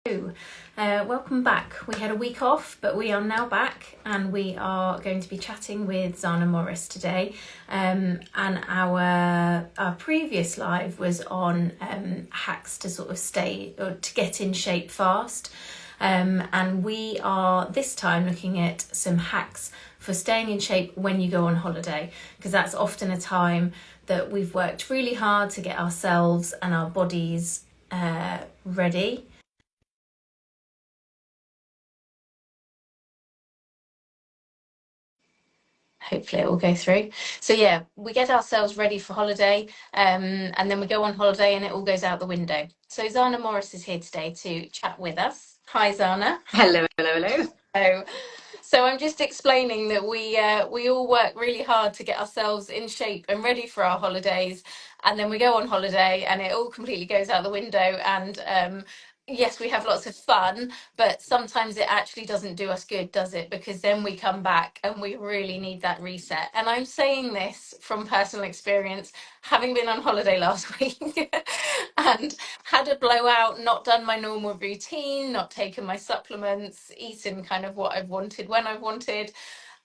Welcome back. We had a week off, but we are now back and we are going to be chatting with Zana Morris today. And our previous live was on hacks to sort of stay or to get in shape fast. And we are this time looking at some hacks for staying in shape when you go on holiday, because that's often a time that we've worked really hard to get ourselves and our bodies ready. Hopefully it will go through. So yeah, we get ourselves ready for holiday, and then we go on holiday and it all goes out the window. So Zana Morris is here today to chat with us. Hi Zana. Hello, hello, hello. So I'm just explaining that we all work really hard to get ourselves in shape and ready for our holidays, and then we go on holiday and it all completely goes out the window. And yes, we have lots of fun, but sometimes it actually doesn't do us good, does it? Because then we come back and we really need that reset. And I'm saying this from personal experience, having been on holiday last week and had a blowout, not done my normal routine, not taken my supplements, eaten kind of what I've wanted when I've wanted,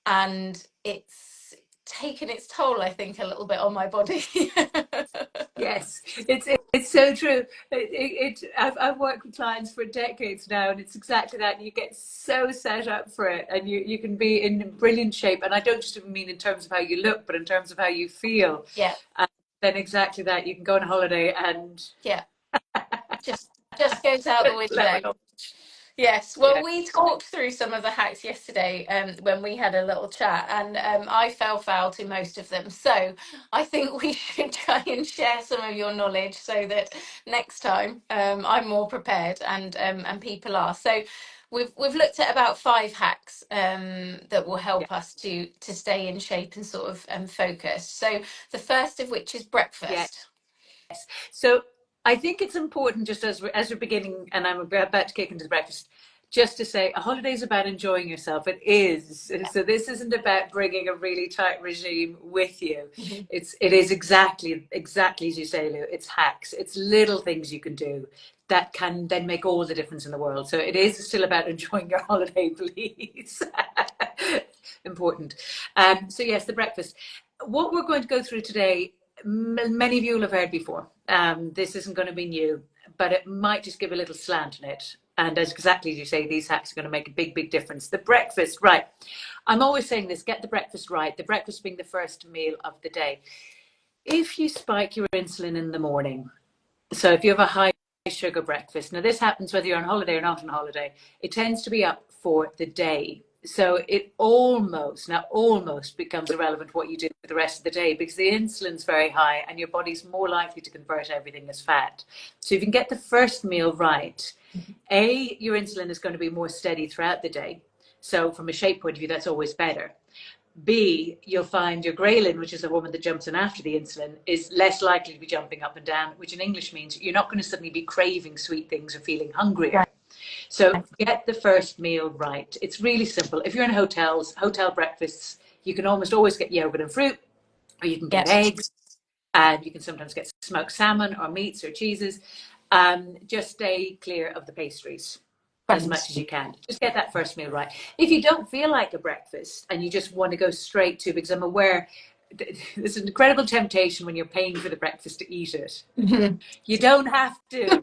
and it's taken its toll, I think, a little bit on my body. Yes, it's so true. I've worked with clients for decades now, and it's exactly that. You get so set up for it, and you can be in brilliant shape. And I don't just mean in terms of how you look, but in terms of how you feel. Yeah. And then exactly that, you can go on holiday and Yeah, just goes out the window. Yes, well, yeah. we talked through some of the hacks yesterday when we had a little chat, and I fell foul to most of them. So I think we should try and share some of your knowledge so that next time I'm more prepared and people are. So we've looked at about 5 hacks that will Yeah. help us to stay in shape and sort of focus. So the first of which is Yeah. breakfast. So I think it's important, just as we're beginning, and I'm about to kick into the breakfast, just to say a holiday is about enjoying yourself. It is. So this isn't about bringing a really tight regime with you. Mhm. It is exactly as you say, Lou. It's hacks. It's little things you can do that can then make all the difference in the world. So it is still about enjoying your holiday, please. Important. So yes, the breakfast. What we're going to go through today, many of you will have heard before. This isn't going to be new, but it might just give a little slant on it. And as exactly as you say, these hacks are going to make a big, big difference. The breakfast, right. I'm always saying this, get the breakfast right. The breakfast being the first meal of the day. If you spike your insulin in the morning, so if you have a high sugar breakfast, now this happens whether you're on holiday or not on holiday, it tends to be up for the day. So it almost becomes irrelevant what you do for the rest of the day, because the insulin's very high and your body's more likely to convert everything as fat. So if you can get the first meal right, your insulin is going to be more steady throughout the day. So from a shape point of view, that's always better. B, you'll find your ghrelin, which is a hormone that jumps in after the insulin, is less likely to be jumping up and down, which in English means you're not going to suddenly be craving sweet things or feeling hungrier. Right. So get the first meal right. It's really simple. If you're in hotels, hotel breakfasts, you can almost always get yogurt and fruit, or you can get Yeah. eggs, and you can sometimes get smoked salmon or meats or cheeses. Just stay clear of the pastries as Right. much as you can. Just get that first meal right. If you don't feel like a breakfast and you just want to go straight to, because I'm aware there's an incredible temptation when you're paying for the breakfast to eat it. Mhm. You don't have to.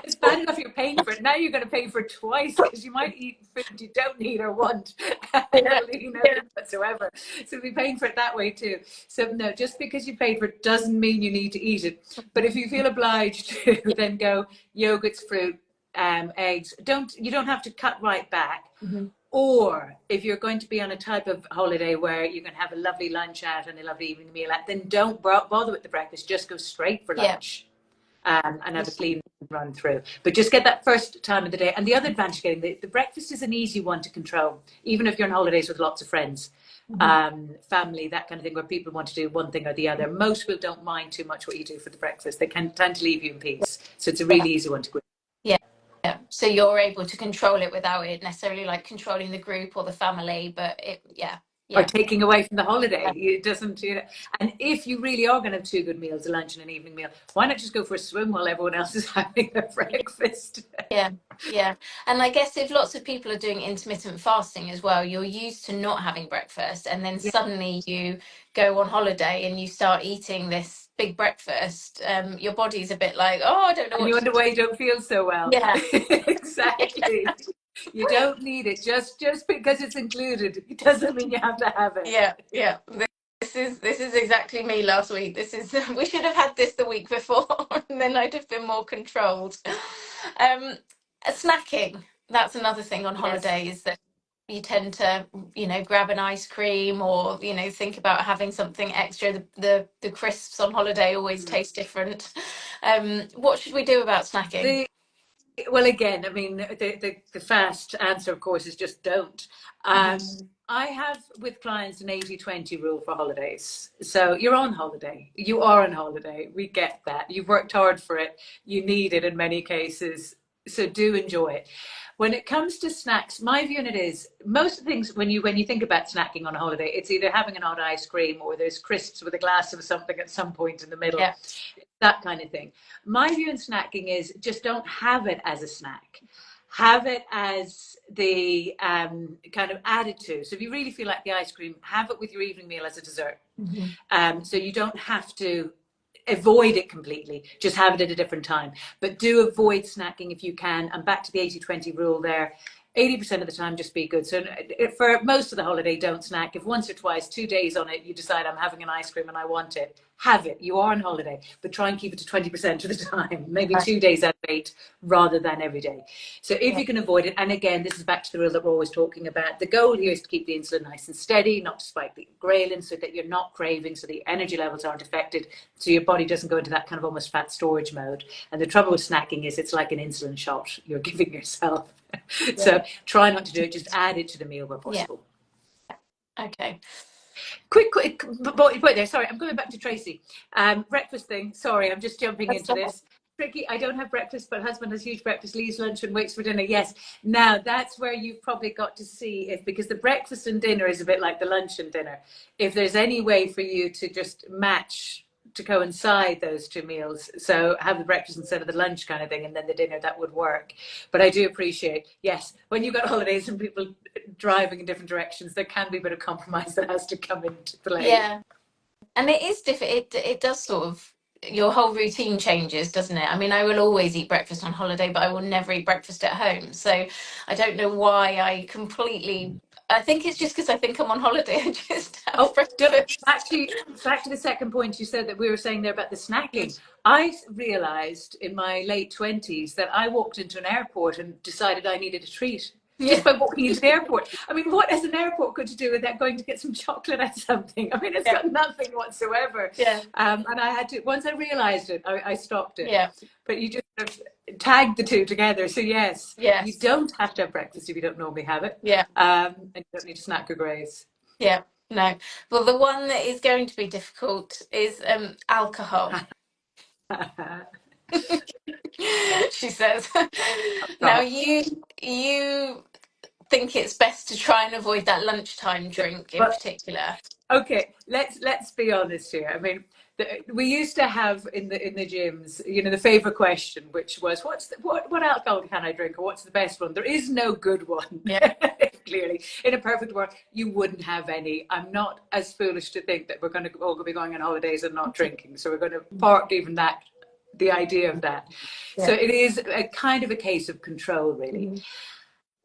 It's bad enough you're paying for it. Now you're going to pay for it twice, because you might eat food you don't need or want. Absolutely no good whatsoever. So you'll be paying for it that way too. So no, just because you paid for it doesn't mean you need to eat it. But if you feel obliged to, then go yogurts, fruit, eggs. You don't have to cut right back. Mhm. Or if you're going to be on a type of holiday where you can have a lovely lunch out and a lovely evening meal out, then don't bother with the breakfast. Just go straight for Yeah. lunch, and have a clean run through. But just get that first time of the day. And the other advantage of getting the breakfast is an easy one to control, even if you're on holidays with lots of friends, Mhm. family, that kind of thing, where people want to do one thing or the other. Most people don't mind too much what you do for the breakfast. They can tend to leave you in peace. So it's a Yeah. really easy one to go. Yeah. Yeah. So you're able to control it without it necessarily like controlling the group or the family, but yeah, or Yeah. taking away from the holiday. It doesn't, and if you really are going to have two good meals, a lunch and an evening meal, why not just go for a swim while everyone else is having their breakfast? Yeah, yeah. And I guess if lots of people are doing intermittent fasting as well, you're used to not having breakfast, and then Yeah. suddenly you go on holiday and you start eating this big breakfast. Your body's a bit like, oh, I don't know And what you to wonder do. why you don't feel so well. Yeah, Exactly. You don't need it. Just because it's included, it doesn't mean you have to have it. yeah, yeah. This is exactly me last week. This is we should have had this the week before, and then I'd have been more controlled. Um, Snacking. That's another thing on Yes. holidays that you tend to, grab an ice cream or, think about having something extra. The crisps on holiday always Mm. taste different. What should we do about snacking? The Well, again, I mean, the fast answer, of course, is just don't. I have with clients an 80-20 rule for holidays. So you're on holiday. You are on holiday. We get that. You've worked hard for it. You need it in many cases. So do enjoy it. When it comes to snacks, my view on it is most of the things when you think about snacking on a holiday, it's either having an odd ice cream or there's crisps with a glass of something at some point in the middle, Yeah, that kind of thing. My view in snacking is just don't have it as a snack. Have it as the kind of added to. So if you really feel like the ice cream, have it with your evening meal as a dessert. hmm So you don't have to avoid it completely, just have it at a different time. But do avoid snacking if you can. And back to the 80-20 rule there. 80% of the time, just be good. So for most of the holiday, don't snack. If once or twice, 2 days on it, you decide I'm having an ice cream and I want it, have it. You are on holiday, but try and keep it to 20% of the time, maybe 2 days out of 8 rather than every day. So if yeah, you can avoid it, and again, this is back to the rule that we're always talking about. The goal here is to keep the insulin nice and steady, not to spike the ghrelin so that you're not craving, so the energy levels aren't affected, so your body doesn't go into that kind of almost fat storage mode. And the trouble with snacking is it's like an insulin shot you're giving yourself. yeah, So try not to do it, just add it to the meal where yeah. possible. Okay. Quick point there. Sorry, I'm going back to Tracy. Breakfast thing. Sorry, I'm just jumping That's into all. this. Tricky. I don't have breakfast, but husband has huge breakfast, leaves lunch and waits for dinner. Yes. Now that's where you've probably got to see if, because the breakfast and dinner is a bit like the lunch and dinner, if there's any way for you to just match to coincide those two meals. So have the breakfast instead of the lunch kind of thing, and then the dinner, that would work. But I do appreciate, yes, when you've got holidays and people driving in different directions, there can be a bit of compromise that has to come into play. Yeah. And it is different. It does sort of, your whole routine changes, doesn't it? I mean, I will always eat breakfast on holiday, but I will never eat breakfast at home. So I don't know why I completely. I think it's just because I think I'm on holiday. I just have Oh, breakfast. back to the second point you said that we were saying there about the snacking. I realized in my late 20s that I walked into an airport and decided I needed a treat just Yeah, by walking into the airport. I mean, what has an airport got to do with that going to get some chocolate at something? I mean, it's yeah, got nothing whatsoever. yeah, And I had to, once I realized it, I stopped it. yeah, But you just sort of tagged the two together. So, yes, you yes, don't have to have breakfast if you don't normally have it. yeah, And you don't need to snack or graze. yeah. No. Well, the one that is going to be difficult is alcohol. She says. Now Stop. you think it's best to try and avoid that lunchtime drink in But particular. okay, let's be honest here. I mean, we used to have in the gyms, the favorite question, which was, what alcohol can I drink, or what's the best one? There is no good one. Yeah, Clearly, in a perfect world, you wouldn't have any. I'm not as foolish to think that we're going to all be going on holidays and not drinking. So we're going to park even that, the idea of that. So yeah. it is a kind of a case of control, really. Mhm.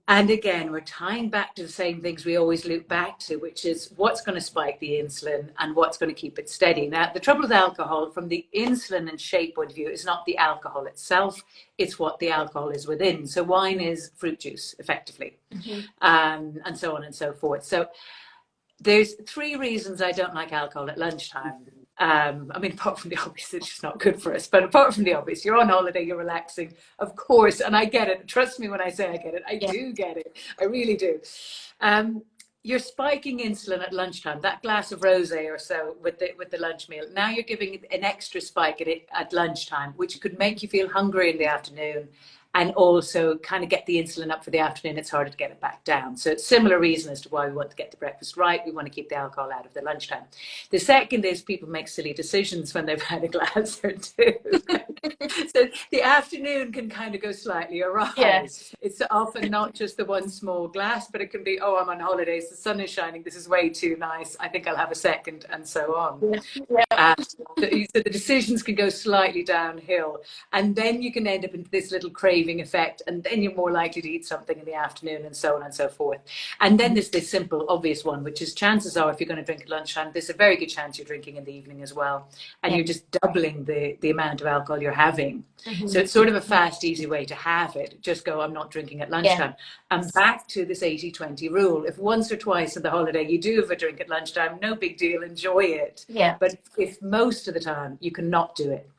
And again, we're tying back to the same things we always loop back to, which is what's going to spike the insulin and what's going to keep it steady. Now, the trouble with alcohol, from the insulin and shape point of view, is not the alcohol itself, it's what the alcohol is within. So, wine is fruit juice, effectively, Mhm. and so on and so forth. So, there's three reasons I don't like alcohol at lunchtime. I mean, apart from the obvious, it's just not good for us. But apart from the obvious, you're on holiday, you're relaxing, of course, and I get it. Trust me when I say I get it. I Yeah, do get it. I really do. Um, you're spiking insulin at lunchtime. That glass of rosé or so with the lunch meal. Now you're giving an extra spike at lunchtime, which could make you feel hungry in the afternoon and also kind of get the insulin up for the afternoon. It's harder to get it back down. So it's similar reason as to why we want to get the breakfast right. We want to keep the alcohol out of the lunchtime. The second is people make silly decisions when they've had a glass or two. So the afternoon can kind of go slightly awry. Yes. It's often not just the one small glass, but it can be, oh, I'm on holidays, the sun is shining, this is way too nice, I think I'll have a second, and so on. Yeah. So the decisions can go slightly downhill, and then you can end up into this little craving effect, and then you're more likely to eat something in the afternoon, and so on and so forth. And then there's this simple, obvious one, which is chances are if you're going to drink at lunchtime, there's a very good chance you're drinking in the evening as well, and you're just doubling the amount of alcohol you're having. So it's sort of a fast, easy way to have it. Just go, I'm not drinking at lunchtime. And back to this 80-20 rule. If once or twice on the holiday you do have a drink at lunchtime, no big deal, enjoy it. But if most of the time you cannot do it,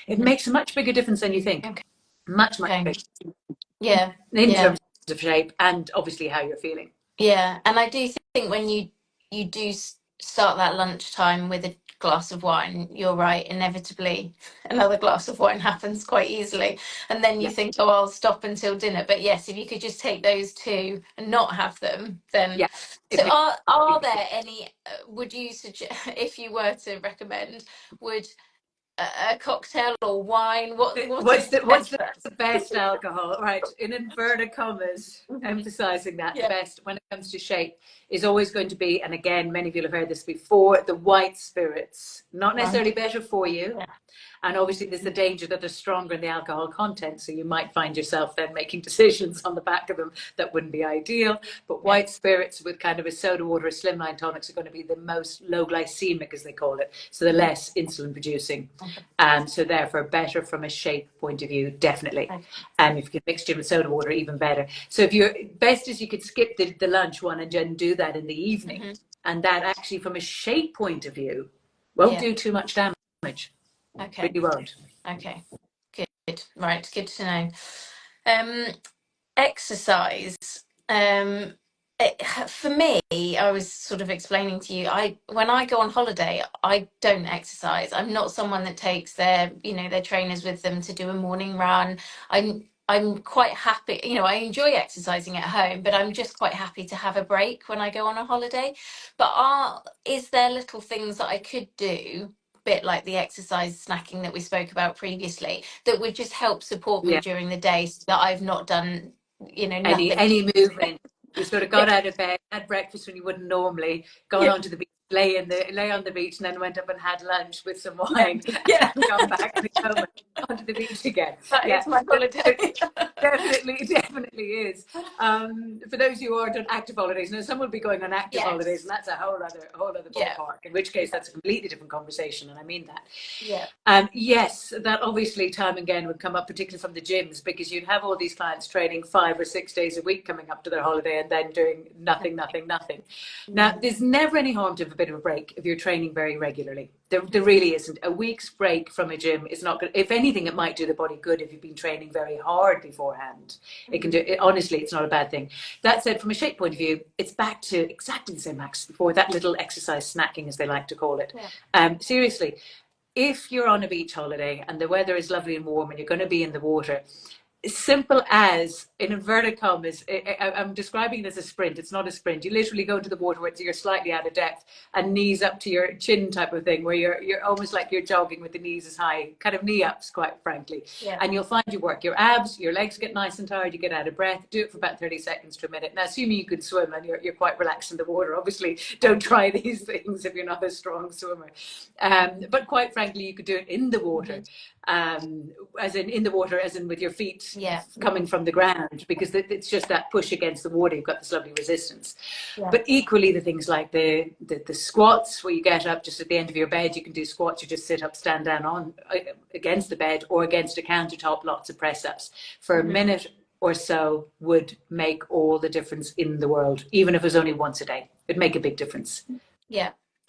it makes a much bigger difference than you think. Much bigger. Yeah. In terms of shape and obviously how you're feeling. Yeah, and I do think when you do start that lunchtime with a glass of wine, you're right, inevitably another glass of wine happens quite easily. And then you think, oh, I'll stop until dinner. But yes, if you could just take those two and not have them, then so are there any would you suggest if you were to recommend, would a cocktail or wine, what's the best alcohol, right, in inverted commas, emphasizing that the best when it comes to shape is always going to be, and again many of you have heard this before, the white spirits. Not necessarily better for you, and obviously there's the danger that they're stronger in the alcohol content, so you might find yourself then making decisions on the back of them that wouldn't be ideal. But white spirits with kind of a soda water or slimline tonics are going to be the most low glycemic, as they call it, so the less insulin producing. So therefore better from a shape point of view, definitely. If you can mix gin with soda water, even better. So if you're best is you could skip the lunch one and then do that in the evening, and that actually from a shape point of view won't do too much damage. Really won't. Okay, good. Right, good to know. Exercise. For me, I was sort of explaining to you, when I go on holiday, I don't exercise. I'm not someone that takes their trainers with them to do a morning run. I'm quite happy, I enjoy exercising at home, but I'm just quite happy to have a break when I go on a holiday. But is there little things that I could do, bit like the exercise snacking that we spoke about previously, that would just help support me during the day so that I've not done nothing? Any movement. You sort of got out of bed, had breakfast when you wouldn't normally, gone onto the beach, lay on the beach, and then went up and had lunch with some wine, and come back and come onto the beach again. That is my holiday. Definitely is. For those who aren't on active holidays, now some will be going on active holidays, and that's a whole other ballpark. In which case, that's a completely different conversation, and I mean that. Yes, that obviously time and again would come up, particularly from the gyms, because you'd have all these clients training 5 or 6 days a week coming up to their holiday and then doing nothing. Now, there's never any harm to have a bit of a break if you're training very regularly. There really isn't. A week's break from a gym is not good. If anything, it might do the body good if you've been training very hard beforehand. It can do it. Honestly, it's not a bad thing. That said, from a shape point of view, it's back to exactly the same as before, that little exercise snacking, as they like to call it. Seriously, if you're on a beach holiday and the weather is lovely and warm and you're going to be in the water, simple as, in inverted commas, I'm describing it as a sprint. It's not a sprint. You literally go into the water where you're slightly out of depth and knees up to your chin type of thing, where you're almost like you're jogging with the knees as high, kind of knee ups, quite frankly. And you'll find you work your abs, your legs get nice and tired, you get out of breath. Do it for about 30 seconds to a minute. Now, assuming you can swim and you're quite relaxed in the water, obviously don't try these things if you're not a strong swimmer. But quite frankly, you could do it in the water. As in with your feet coming from the ground, because it's just that push against the water. You've got this lovely resistance. But equally, the things like the squats, where you get up just at the end of your bed, you can do squats. You just sit up, stand down on against the bed or against a countertop. Lots of press ups for a minute or so would make all the difference in the world. Even if it was only once a day, it'd make a big difference.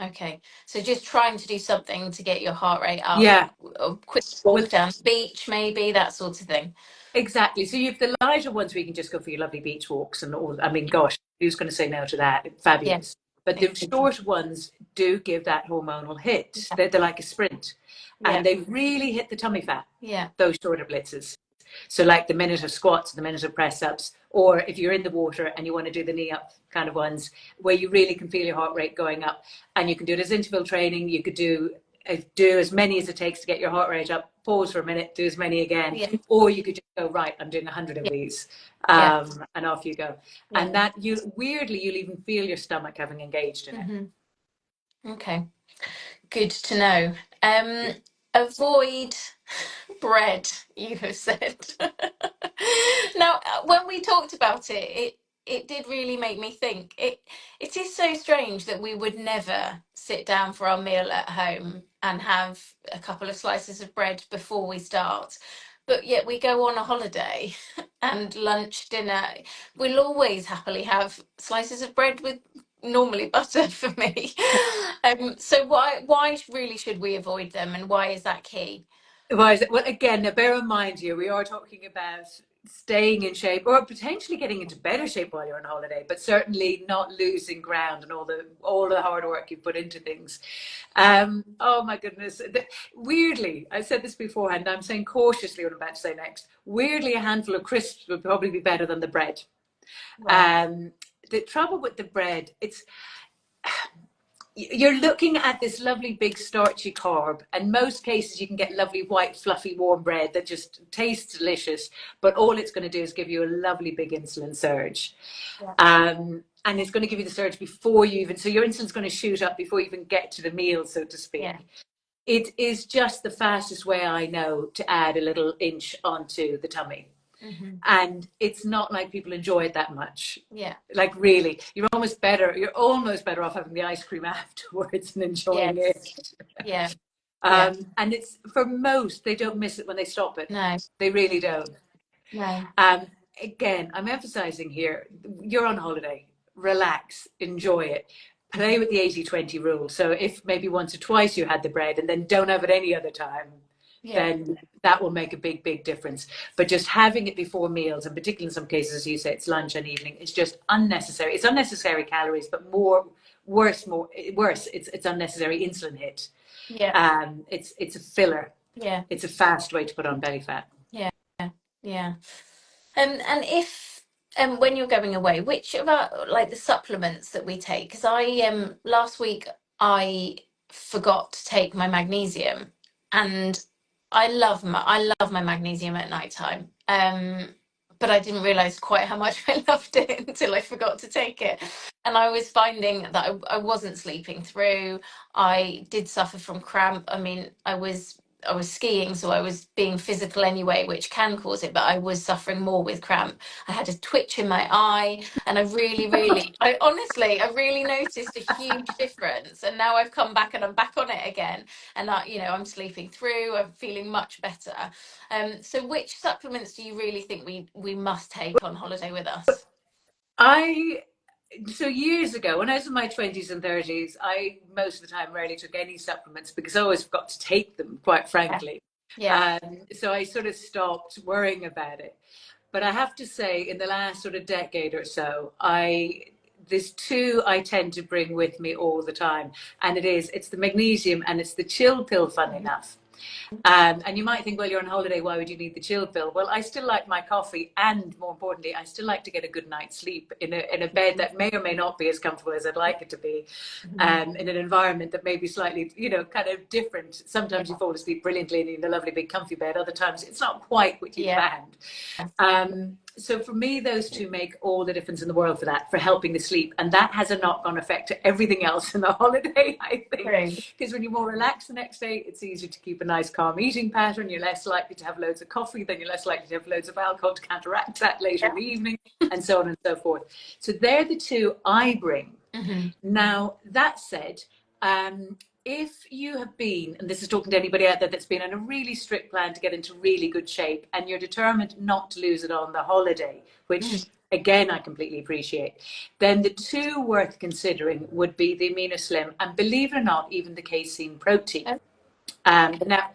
Okay, so just trying to do something to get your heart rate up. A quick walk down the beach, maybe, that sort of thing. Exactly. So you have the lighter ones where you can just go for your lovely beach walks and all. I mean, gosh, who's going to say no to that? Fabulous. But the short ones do give that hormonal hit. They're like a sprint, and they really hit the tummy fat. Those shorter blitzes. So like the minute of squats, the minute of press ups, or if you're in the water and you want to do the knee up kind of ones, where you really can feel your heart rate going up. And you can do it as interval training. You could do as many as it takes to get your heart rate up, pause for a minute, do as many again. Yeah. Or you could just go, right, I'm doing 100 of Yeah. these, Yeah. and off you go. Yeah. And that, you weirdly, you'll even feel your stomach having engaged in it. Okay. Good to know. Avoid bread, you have said. Now, when we talked about it, it did really make me think. It is so strange that we would never sit down for our meal at home and have a couple of slices of bread before we start. But yet we go on a holiday and lunch, dinner, we'll always happily have slices of bread with normally butter for me. So why really should we avoid them, and why is that key? Why is it? Well, again, now bear in mind here, we are talking about staying in shape or potentially getting into better shape while you're on holiday, but certainly not losing ground and all the hard work you put into things. Oh my goodness. Weirdly, I said this beforehand, I'm saying cautiously what I'm about to say next. Weirdly, a handful of crisps would probably be better than the bread. Right. The trouble with the bread, you're looking at this lovely big starchy carb, and most cases you can get lovely white fluffy warm bread that just tastes delicious, but all it's going to do is give you a lovely big insulin surge. Yeah. And it's going to give you the surge before you even, so your insulin's going to shoot up before you even get to the meal, so to Yeah. speak. It is just the fastest way I know to add a little inch onto the tummy. And it's not like people enjoy it that much. Yeah. Like really, you're almost better off having the ice cream afterwards and enjoying it. Yes. Yeah. Yeah. And it's, for most, they don't miss it when they stop it. No. They really don't. No. Again, I'm emphasizing here, you're on holiday, relax, enjoy it. Play with the 80-20 rule. So if maybe once or twice you had the bread and then don't have it any other time, Yeah. then that will make a big, big difference. But just having it before meals, and particularly in some cases, as you say, it's lunch and evening, it's just unnecessary. It's unnecessary calories, but worse. It's unnecessary insulin hit. Yeah. It's a filler. Yeah. It's a fast way to put on belly fat. Yeah. Yeah. And if when you're going away, which of our, like, the supplements that we take? Because last week I forgot to take my magnesium, and I love my magnesium at night time. But I didn't realize quite how much I loved it until I forgot to take it. And I was finding that I wasn't sleeping through. I did suffer from cramp. I mean, I was skiing, so I was being physical anyway, which can cause it, but I was suffering more with cramp. I had a twitch in my eye, and I honestly, I really noticed a huge difference. And now I've come back and I'm back on it again, and I'm sleeping through. I'm feeling much better. So which supplements do you really think we must take on holiday with us? I So years ago, when I was in my 20s and 30s, I most of the time rarely took any supplements because I always forgot to take them, quite Yeah. frankly. Yeah. So I sort of stopped worrying about it. But I have to say, in the last sort of decade or so, there's two I tend to bring with me all the time, and it's the magnesium and it's the chill pill. Fun enough. And you might think, well, you're on holiday, why would you need the chill pill? Well, I still like my coffee, and more importantly, I still like to get a good night's sleep in a bed that may or may not be as comfortable as I'd like it to be, in an environment that may be slightly, kind of different. Sometimes you fall asleep brilliantly in a lovely big comfy bed. Other times it's not quite what you Yeah. planned. So for me, those two make all the difference in the world for helping the sleep. And that has a knock-on effect to everything else in the holiday, I think. True. Because when you're more relaxed the next day, it's easier to keep a nice calm eating pattern. You're less likely to have loads of coffee, then you're less likely to have loads of alcohol to counteract that later in the evening, and so on and so forth. So they're the two I bring. Now, that said, if you have been, and this is talking to anybody out there that's been on a really strict plan to get into really good shape, and you're determined not to lose it on the holiday, which again I completely appreciate, then the two worth considering would be the Amino Slim, and believe it or not, even the casein protein. Now,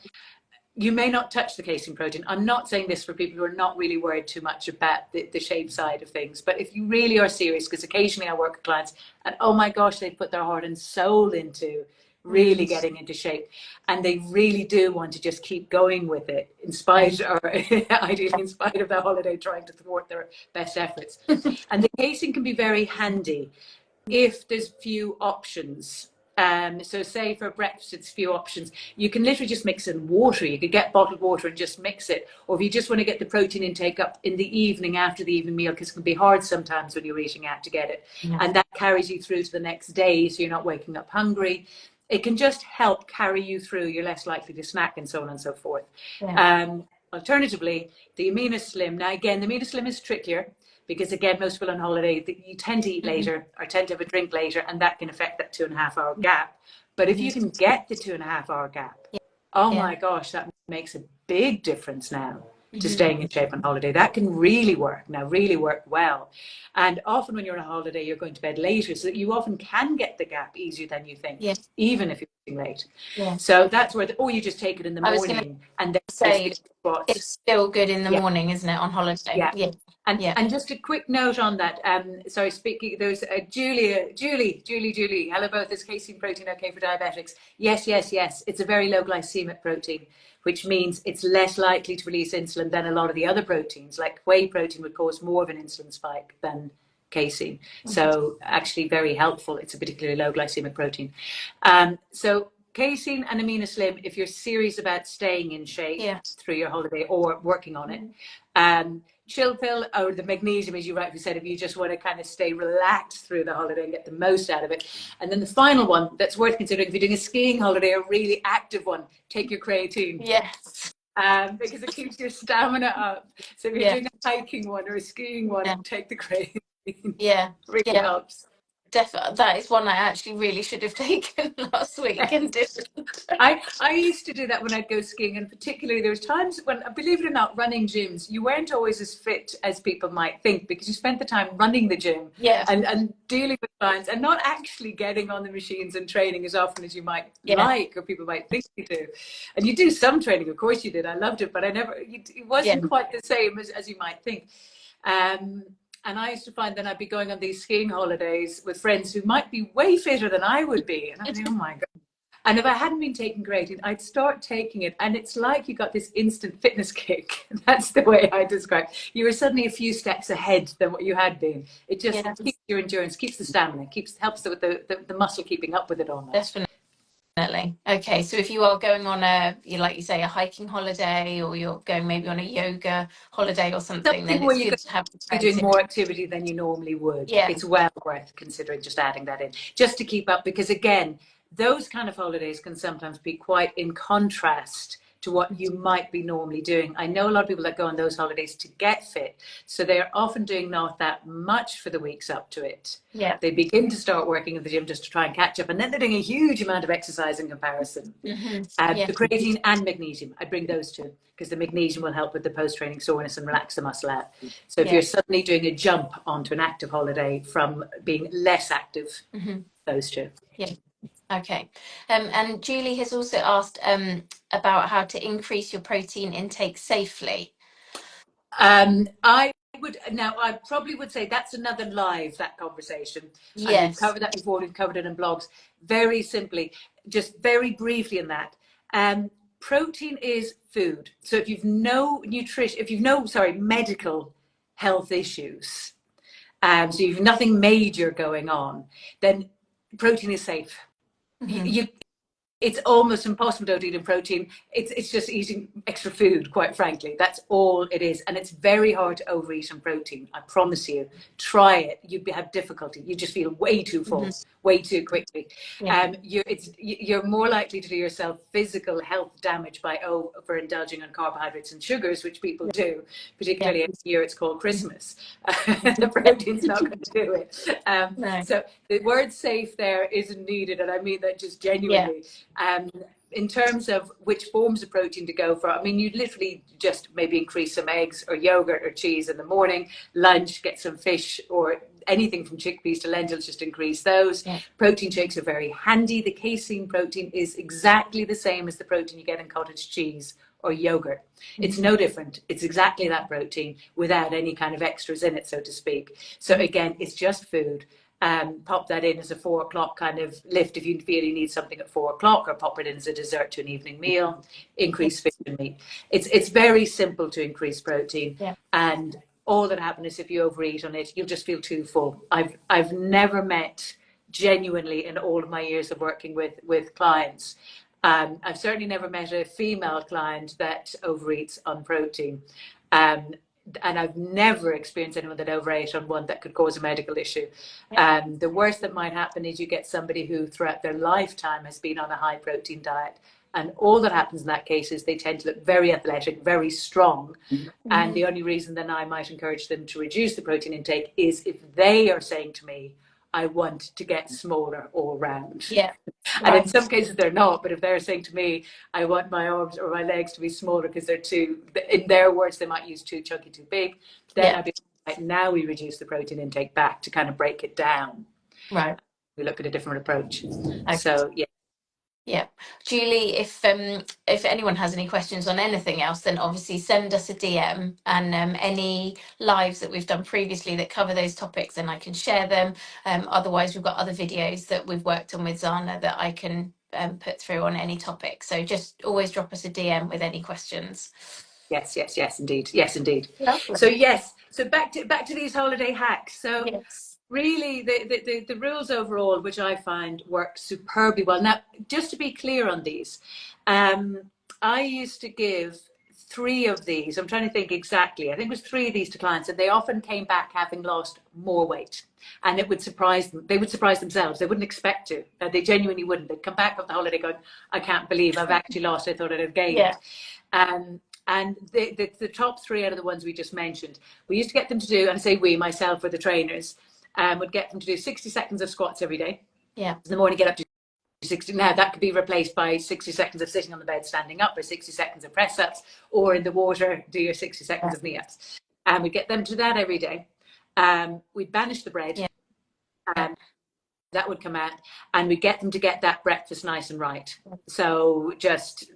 you may not touch the casein protein. I'm not saying this for people who are not really worried too much about the shape side of things. But if you really are serious, because occasionally I work with clients and, oh my gosh, they put their heart and soul into really getting into shape, and they really do want to just keep going with it in spite, or ideally in spite of the holiday, trying to thwart their best efforts. And the casing can be very handy if there's few options. So say for breakfast, it's few options. You can literally just mix in water. You could get bottled water and just mix it. Or if you just want to get the protein intake up in the evening after the evening meal, because it can be hard sometimes when you're eating out to get it. And that carries you through to the next day, so you're not waking up hungry. It can just help carry you through. You're less likely to snack and so on and so forth. Alternatively, the Amino Slim. Now, again, the Amino Slim is trickier because, again, most people on holiday, you tend to eat later or tend to have a drink later, and that can affect that 2.5 hour gap. But if you can get the 2.5 hour gap, oh my gosh, that makes a big difference now to staying in shape on holiday. That can really work now, really work well. And often when you're on a holiday, you're going to bed later, so that you often can get the gap easier than you think, even if you're eating late. So that's where, or you just take it in the morning and then say it's still good in the morning, isn't it, on holiday? And just a quick note on that. Sorry, speaking. There's Julie. Hello, both. Is casein protein okay for diabetics? Yes. It's a very low glycemic protein, which means it's less likely to release insulin than a lot of the other proteins. Like whey protein would cause more of an insulin spike than casein. So actually very helpful. It's a particularly low glycemic protein. So casein and Amino Slim, if you're serious about staying in shape through your holiday or working on it. Chill pill, or the magnesium, as you rightly said, if you just want to kind of stay relaxed through the holiday and get the most out of it. And then the final one that's worth considering, if you're doing a skiing holiday, a really active one, take your creatine. Yes. Because it keeps your stamina up. So if you're doing a hiking one or a skiing one, take the creatine. Yeah. Really helps. Definitely, that is one I actually really should have taken last week and didn't. I used to do that when I'd go skiing, and particularly there was times when, believe it or not, running gyms, you weren't always as fit as people might think, because you spent the time running the gym and dealing with clients and not actually getting on the machines and training as often as you might like, or people might think you do. And you do some training, of course you did. I loved it, but it wasn't quite the same as you might think. And I used to find that I'd be going on these skiing holidays with friends who might be way fitter than I would be. And I'd think, oh my God. And if I hadn't been taking creatine, I'd start taking it. And it's like you got this instant fitness kick. That's the way I describe it. You were suddenly a few steps ahead than what you had been. It just keeps your endurance, keeps the stamina, helps with the muscle keeping up with it almost. Definitely. Okay, so if you are going on like you say, a hiking holiday, or you're going maybe on a yoga holiday or something, then it's good to have you're doing more activity than you normally would. It's well worth considering just adding that in, just to keep up, because again, those kind of holidays can sometimes be quite in contrast to what you might be normally doing. I know a lot of people that go on those holidays to get fit, so they're often doing not that much for the weeks up to it. They begin to start working at the gym just to try and catch up, and then they're doing a huge amount of exercise in comparison. The creatine and magnesium, I bring those two, because the magnesium will help with the post-training soreness and relax the muscle out. So if you're suddenly doing a jump onto an active holiday from being less active, those two. Okay. And Julie has also asked about how to increase your protein intake safely. I probably would say that's another that conversation. And we've covered that before. We've covered it in blogs. Very simply, just very briefly in that. Protein is food. So if you've medical health issues, so you've nothing major going on, then protein is safe. It's almost impossible to eat protein. It's just eating extra food, quite frankly. That's all it is. And it's very hard to overeat on protein. I promise you. Try it. You'd have difficulty. You just feel way too full, way too quickly. You're more likely to do yourself physical health damage for indulging on carbohydrates and sugars, which people do, particularly in the year it's called Christmas. The protein's not going to do it. So the word safe there isn't needed, and I mean that just genuinely. In terms of which forms of protein to go for, I mean, you'd literally just maybe increase some eggs or yogurt or cheese in the morning. Lunch, get some fish or anything from chickpeas to lentils, just increase those. Protein shakes are very handy. The casein protein is exactly the same as the protein you get in cottage cheese or yogurt. It's no different. It's exactly that protein without any kind of extras in it, so to speak. So again, it's just food. pop that in as a 4 o'clock kind of lift if you feel you need something at 4 o'clock, or pop it in as a dessert to an evening meal. Increase fish and meat. It's very simple to increase protein, Yeah. and all that happens is if you overeat on it, you'll just feel too full. I've never met, genuinely, in all of my years of working with clients, I've certainly never met a female client that overeats on protein. And I've never experienced anyone that overate on one that could cause a medical issue. Yeah. The worst that might happen is you get somebody who throughout their lifetime has been on a high protein diet. And all that happens in that case is they tend to look very athletic, very strong. And the only reason then I might encourage them to reduce the protein intake is if they are saying to me, I want to get smaller all round. Yeah. And in Right. some cases they're not, but if they're saying to me, I want my arms or my legs to be smaller because they're too, in their words, they might use too chunky, too big, then Yeah. I'd be like, now we reduce the protein intake back to kind of break it down. Right. We look at a different approach. Okay. So yeah. Yeah. Julie, if anyone has any questions on anything else, then obviously send us a DM, and any lives that we've done previously that cover those topics, and I can share them. Otherwise, we've got other videos that we've worked on with Zana that I can put through on any topic. So just always drop us a DM with any questions. Yes, indeed. Yes, indeed. Lovely. So yes, so back to these holiday hacks. So Yes. really the rules overall, which I find work superbly well. Now, just to be clear on these, I used to give 3 of these. I'm trying to think exactly. I think it was 3 of these to clients, and they often came back having lost more weight. And it would surprise them. They would surprise themselves. They wouldn't expect to. They genuinely wouldn't. They'd come back off the holiday going, I can't believe I've actually lost. I thought I'd have gained. Yeah. And the top 3 out of the ones we just mentioned, we used to get them to do, and I say we, myself or the trainers, would get them to do 60 seconds of squats every day. Yeah. In the morning, get up to 60. Now that could be replaced by 60 seconds of sitting on the bed, standing up, or 60 seconds of press ups, or in the water, do your 60 seconds of knee ups. And we get them to that every day. We'd banish the bread. Yeah. That would come out, and we get them to get that breakfast nice and right. So just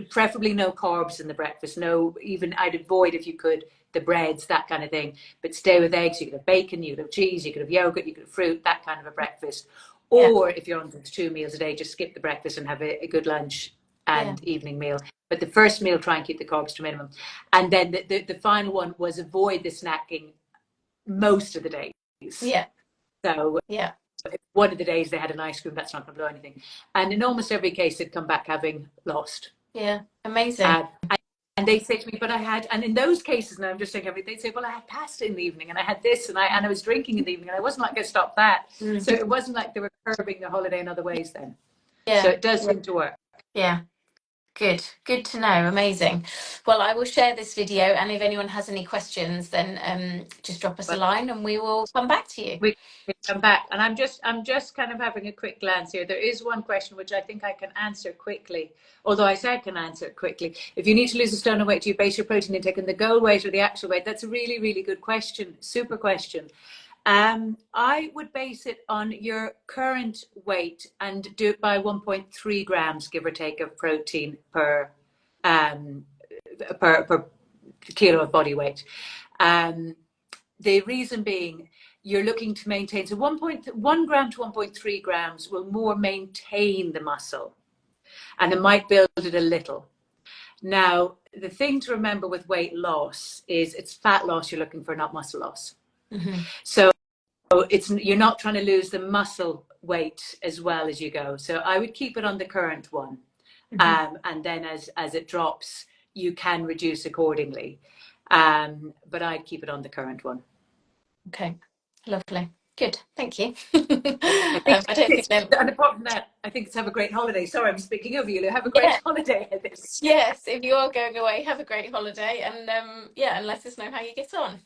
preferably no carbs in the breakfast. No, even I'd avoid, if you could, the breads, that kind of thing. But stay with eggs. You could have bacon, you could have cheese, you could have yogurt, you could have fruit, that kind of a breakfast. Or if you're on 2 meals a day, just skip the breakfast and have a good lunch and evening meal. But the first meal, try and keep the carbs to minimum. And then the final one was avoid the snacking most of the days. Yeah. So yeah. One of the days they had an ice cream, that's not going to blow anything. And in almost every case, they'd come back having lost. Yeah. Amazing. And they'd say to me, but I had, and in those cases, and I'm just saying everything, they'd say, well, I had pasta in the evening, and I had this, and I was drinking in the evening, and I wasn't like, going to stop that. So it wasn't like they were curbing their holiday in other ways then. So it does seem to work. Yeah. Good to know. Amazing. Well, I will share this video, and if anyone has any questions, then just drop us a line and we will come back to you. We come back, and I'm just kind of having a quick glance here. There is one question which I think I can answer quickly, although I say I can answer it quickly. If you need to lose a stone of weight, do you base your protein intake on the goal weight or the actual weight? That's a really, really good question. Super question. I would base it on your current weight and do it by 1.3 grams, give or take, of protein per kilo of body weight. The reason being, you're looking to maintain, so 1.1 gram to 1.3 grams will more maintain the muscle, and it might build it a little. Now, the thing to remember with weight loss is it's fat loss you're looking for, not muscle loss. So you're not trying to lose the muscle weight as well as you go. So I would keep it on the current one. And then as it drops, you can reduce accordingly. But I'd keep it on the current one. Okay, lovely. Good, thank you. I don't think and apart from that, I think it's have a great holiday. Sorry, I'm speaking over you. Have a great holiday. Yes, if you are going away, have a great holiday, and and let us know how you get on.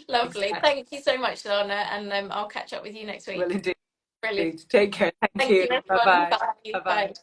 Lovely. Exactly. Thank you so much, Dana, and I'll catch up with you next week. Well, indeed. Brilliant. Take care. Thank You, you. everyone. Bye-bye. Bye. Bye-bye. Bye.